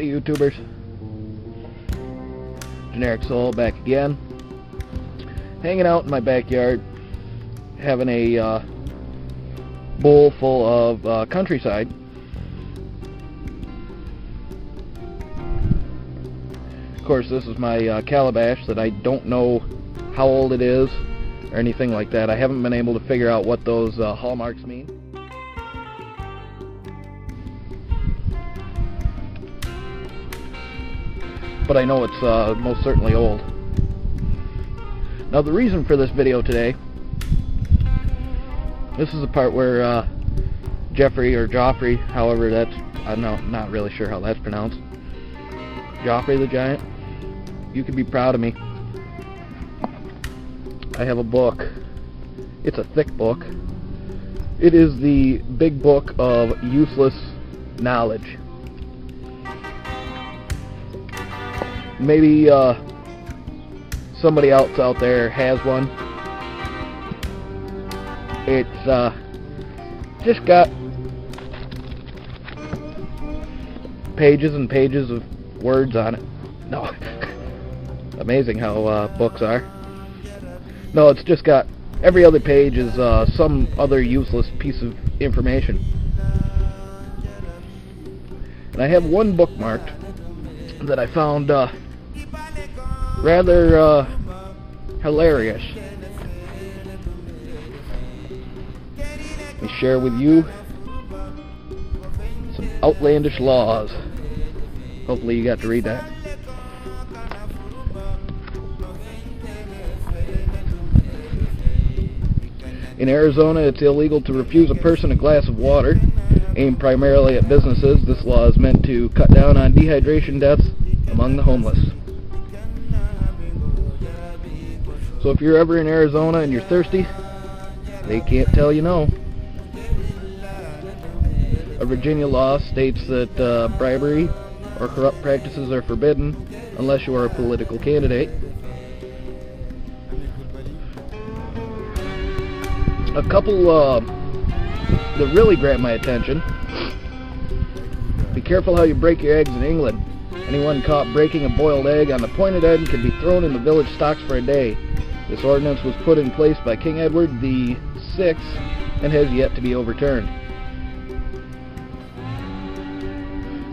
Hey YouTubers, Generic Soul back again, hanging out in my backyard, having a bowl full of countryside. Of course, this is my calabash that I don't know how old it is or anything like that. I haven't been able to figure out what those hallmarks mean. But I know it's most certainly old. Now the reason for this video today, this is the part where Jeffrey or Joffrey, however that's, I'm not really sure how that's pronounced, Joffrey the Giant, you can be proud of me. I have a book. It's a thick book. It is the big book of useless knowledge. Maybe somebody else out there has one. It's just got pages and pages of words on it. No, amazing how books are. No, it's just got every other page is some other useless piece of information. And I have one bookmarked that I found rather hilarious. Let me share with you some outlandish laws. Hopefully you got to read that. In Arizona, it's illegal to refuse a person a glass of water. Aimed primarily at businesses, this law is meant to cut down on dehydration deaths among the homeless. So if you're ever in Arizona and you're thirsty, they can't tell you no. A Virginia law states that bribery or corrupt practices are forbidden unless you are a political candidate. A couple that really grabbed my attention. Be careful how you break your eggs in England. Anyone caught breaking a boiled egg on the pointed end can be thrown in the village stocks for a day. This ordinance was put in place by King Edward VI and has yet to be overturned.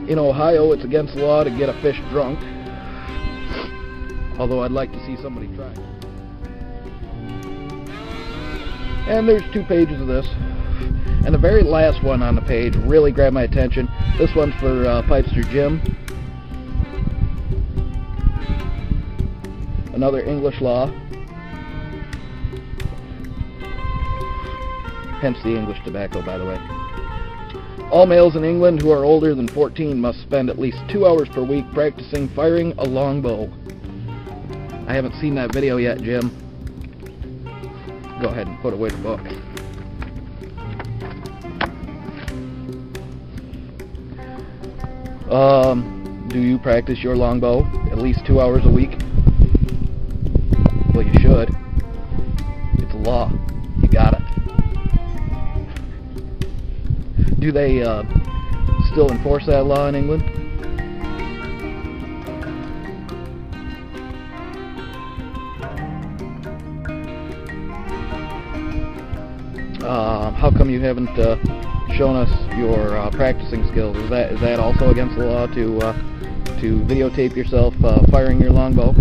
In Ohio, it's against the law to get a fish drunk, although I'd like to see somebody try. And there's 2 pages of this, and the very last one on the page really grabbed my attention. This one's for pipesterjim, another English law, hence the English tobacco, by the way. All males in England who are older than 14 must spend at least 2 hours per week practicing firing a longbow. I haven't seen that video yet, Jim. Go ahead and put away the book. Do you practice your longbow at least 2 hours a week? Well, you should. It's a law. You got it. Do they still enforce that law in England? How come you haven't shown us your practicing skills? Is that also against the law to videotape yourself firing your longbow?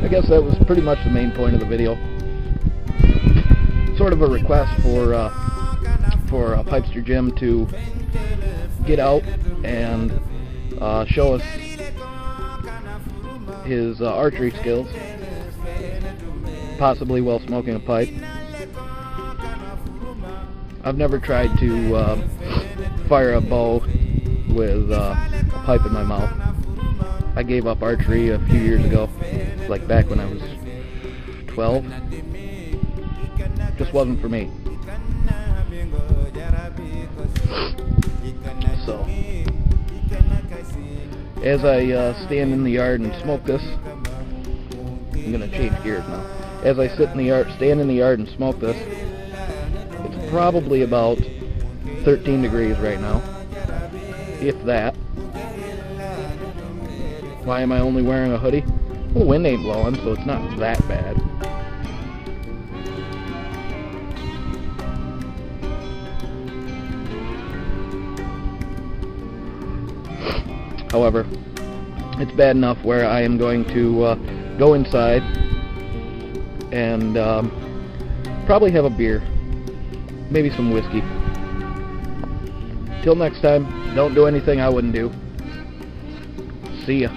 I guess that was pretty much the main point of the video. Sort of a request for pipesterjim to get out and show us his archery skills, possibly while smoking a pipe. I've never tried to fire a bow with a pipe in my mouth. I gave up archery a few years ago, like back when I was 12. Just wasn't for me. So, as I stand in the yard and smoke this, I'm gonna change gears now. As I stand in the yard and smoke this, it's probably about 13 degrees right now, if that. Why am I only wearing a hoodie? Well, the wind ain't blowing, so it's not that bad. However, it's bad enough where I am going to go inside and probably have a beer, maybe some whiskey. Till next time, don't do anything I wouldn't do. See ya.